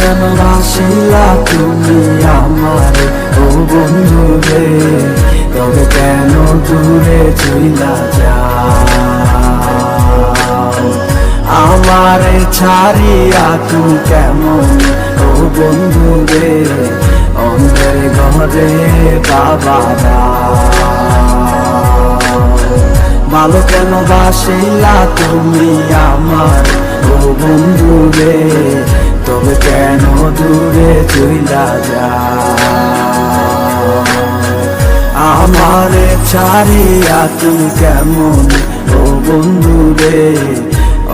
কেন বাসিলা তুমি আমার ও বন্ধু রে, তবে কেন দূরে চইলা যাও? আমারে ছাড়িয়া তুমি কেমন ও বন্ধু রে, অন্ধের ঘরে বাবারা। ভালো কেন বাসিলা তুমি আমার ও বন্ধু রে, তবে কেন দূরে চইলা যাও? আমারে ছাড়িয়া তুমি কেমন ও বন্ধু রে,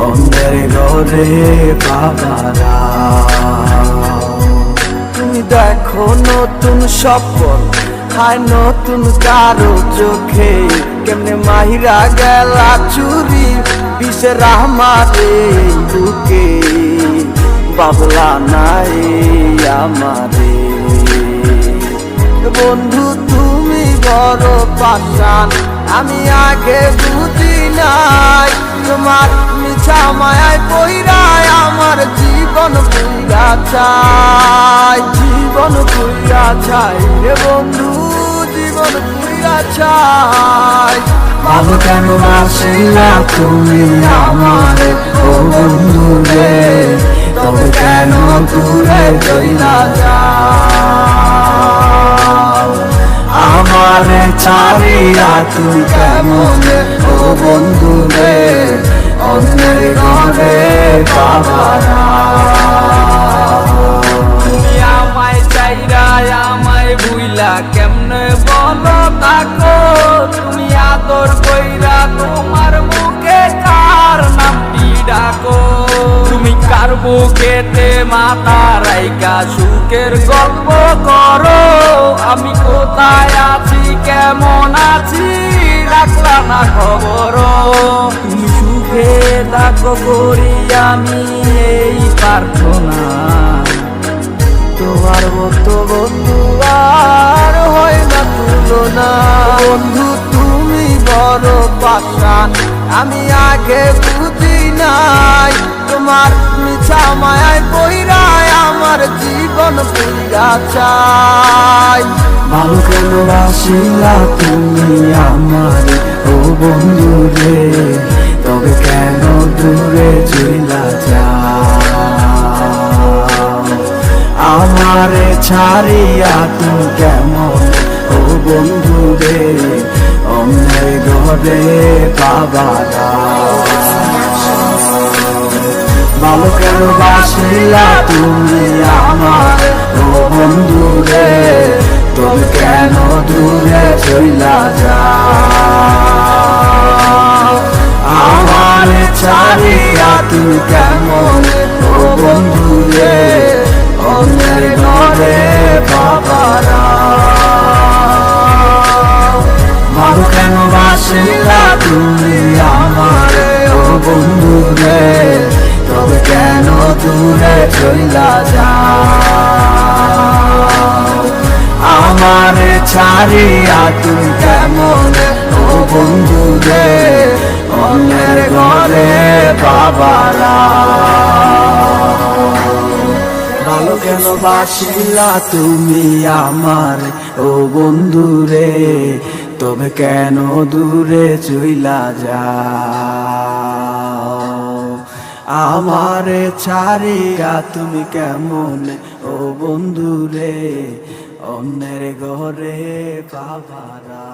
অন্ধের ঘরে বাবারা। তুমি দেখো নতুন স্বপ্ন হায় নতুন কারো চোখে, কেমনে মাহিরা গেলা চুরি বিষের আমারে বুকে, বাবলা নাই আমারে। বন্ধু তুমি বড় পাষাণ, আমি আগে বুঝি নাই, তোমার মিছা মায়ায় পইরায় আমার জীবন পুইরা চাই, জীবন পুইরা চাই রে বন্ধু, জীবন পুইরা চাই। ভালো কেন বাসিলা তুমি আমার ও বন্ধু রে, তবে কেন দূরে চইলা যাও? আমারে ছাড়িয়া তুমি কেমন ও বন্ধু রে, অন্যের ঘরে বাবারা। তুমি আমায় চাইরা আমায় ভুইলা কেমনে বলো থাকো, তুমি আদর কইরা তোমার মুখে কার নামটি ডাকো? তুমি কার বুকেতে মাথা রাইকা সুখের গল্প করো, আমি কোথায় আছি কেমন আছি রাখলা না খবর? তুমি সুখে থাকো করি আমি এই প্রার্থনা, তোমার মতো বন্ধু আর হয় না তুলনা। বন্ধু তুমি বড় পাষাণ, আমি আগে বুঝি নাই, তোমার মিছা মায়ায় পইরায় আমার জীবন পুইরা চাই। ভালো কেন বাসিলা তুমি আমার ও বন্ধু রে, তবে কেন দূরে চইলা যাও? আমারে ছাড়িয়া তুমি কেমন ও বন্ধু রে, অন্যের ঘরে বাবারা। ভালো কেন বাসিলা তুমি আমার ও বন্ধু রে, তবে কেন দূরে চইলা যাও? আমারে ছাড়িয়া তুমি কেমন ও বন্ধু রে, অন্যের ঘরে বাবারা। ভালো কেন বাসিলা তুমি আমার ও বন্ধু রে, তবে কেন দূরে চইলা যাও? আমারে ছাড়িয়া তুমি কেমন ও বন্ধু রে, অন্যের ঘরে বাবারা। ভালো কেন বাসিলা তুমি আমার ও বন্ধু রে, তবে কেন দূরে চইলা যাও? আমারে ছাড়িয়া তুমি কেমন ও বন্ধু রে, অন্যের ঘরে বাবারা।